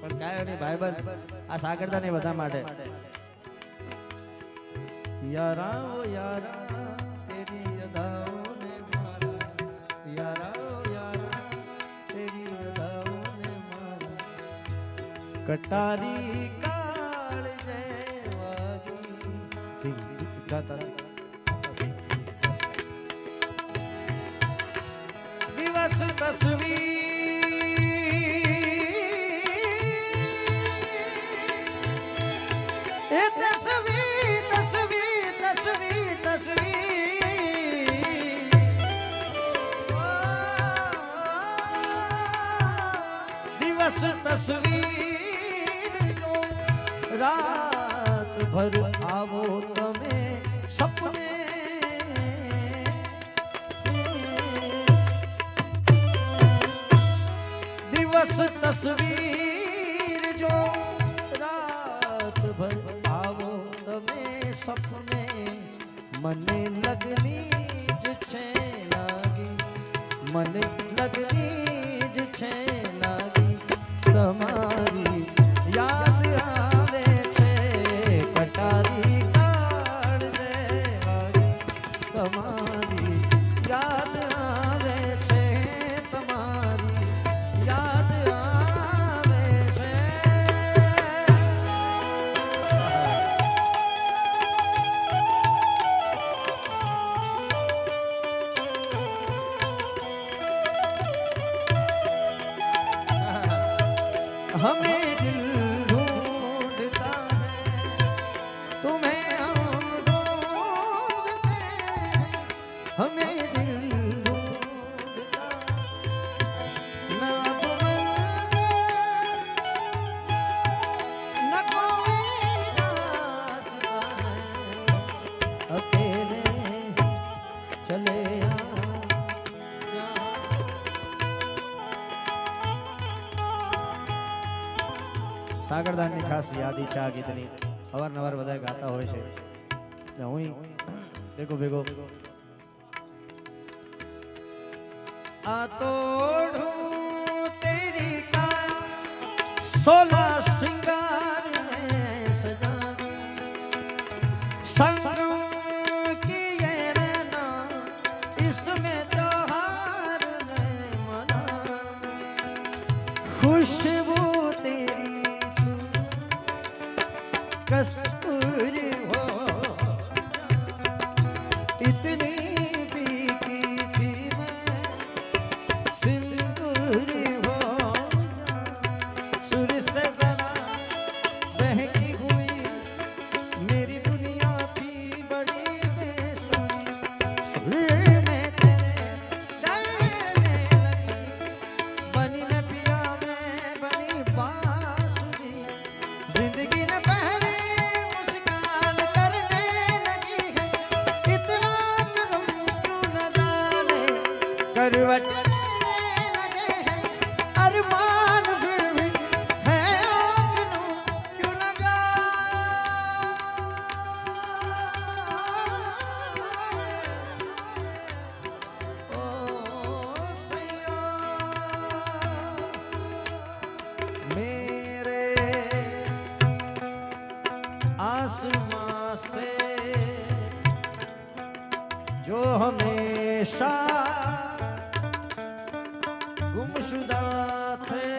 પણ કાયો નહીં ભાઈબંધ, આ સાગરતા ને બધા માટે યારા ઓ યારા તેરી અદાઓ ને મારા, યારા ઓ યારા તેરી અદાઓ ને મારા, કટારી કાળ જે વાગી ગાતા દિવસ તસવીર तस्वीर जो रात भर आवो तमे सपने, दिवस तस्वीर जो रात भर आवो तमे सपने, मने लगनी ज छे लागी, मने लगनी ज छे लागी, તમારી યાદ આવે છે કટારી કાળ રે વાગી, તમારી યાદ આવે છે, તમારી યાદ આવે છે. हमें दिल ढूंढता है, तुम्हें हम ढूंढते हैं, हमें दिल ढूंढता न अब न कोई रास्ता है, अकेले चले સાગરદાનની ખાસ યાદી છે આ ગીતની, અવારનવાર બધા ગાતા હોય છે ને હું ભેગો ભેગો આ તોડું તેરી કા 16 श्रृंगार में सजा संगम किए रहना इसमें त्योहार में मना, खुशबू कस्तूर हो इतनी फीकी थी मैं, सिंदूर हो सुर से जरा बहकी हुई मेरी दुनिया थी बड़ी बेसुरी, सुर में तेरे गाने लगी, बनी मैं पिया में बनी बांसुरी, जिंदगी ने करवट लगे हैं अरमान फिर भी है आंखों क्यों लगा, ओ सैया मेरे आसमां से जो हमेशा गुमशुदा थे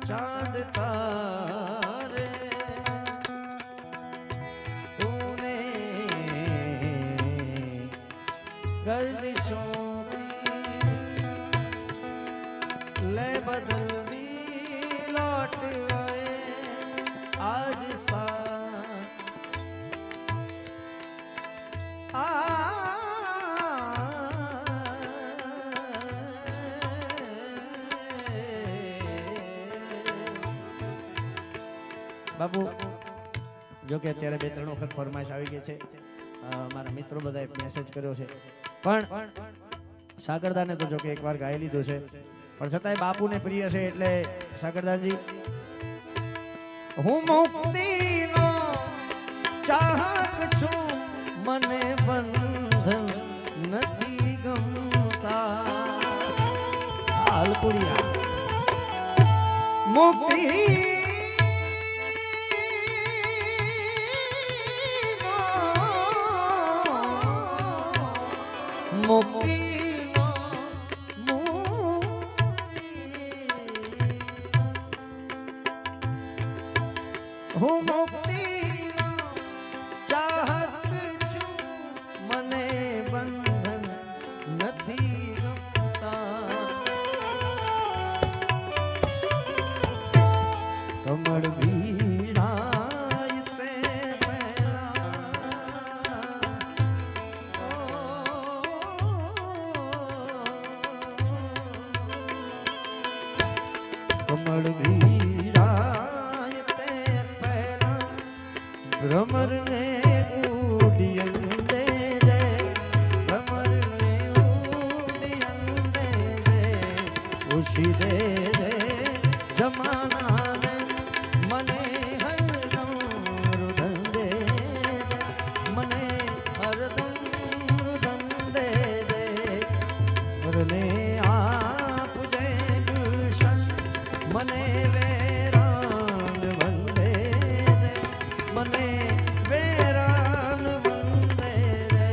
चांद तारे, तूने गर्दिशों की ले बदल दी, लौट आए आज બાપુ જો કે અત્યારે 2-3 વખત ફરમાઈશ આવી ગઈ છે, મારા મિત્રો બધાએ મેસેજ કર્યો છે, પણ સાગરદાને તો જો કે એકવાર ગાઈ લીધું છે, પણ છતાંય બાપુને પ્રિય છે એટલે સાગરદાનજી હું મુક્તિનો ચાહક છું, મને બંધન નથી ગમતા, હાલપુરિયા મુક્તિ મુક્તિ હું મુક્તિ ચાહત છું મને બંધન નથી ગમતા કમળ ભીડાય તે પહેલા કમળ ભીડાય તે પહેલા ભ્રમર ને ઉડિયન દે દે ભ્રમર ને ઉડિયન દે દે ખુશી દે દે જમાના ને મને હરદમ રુદન દે દે મને હરદમ રુદન દે દે મને આપજે ગુલશન મને વેરાન વંદે દે મને વેરાન વંદે દે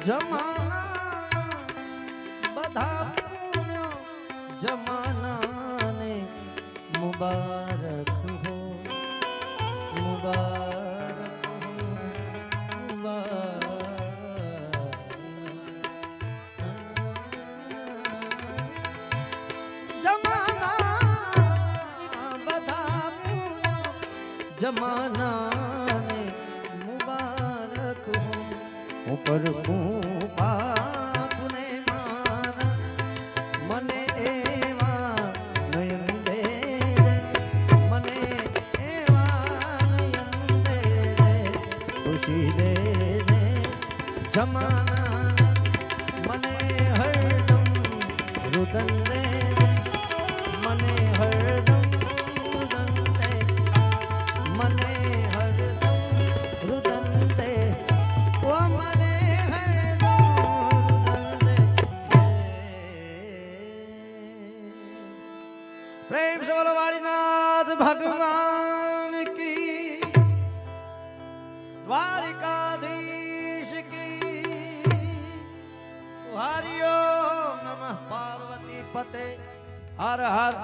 જમાના બધા પુણ્ય જમાના ને મુબારક હો મુબારક હો જમાના બધા પુણ્ય જમાના ને મુબારક હો ઉપર પાપને મારા મને એવા નયન દે દે મને એવા નયન દે દે ખુશી દે દે જમાના મને હરદમ રુદન દે દે મને હરદમ રુદન દે મને હરદમ રુદન દે ઓ મને प्रेम से बोलो वालीनाथ भगवान की द्वारिकाधीश की हरिओम नमः पार्वती पते हर हर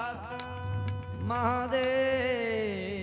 महादेव।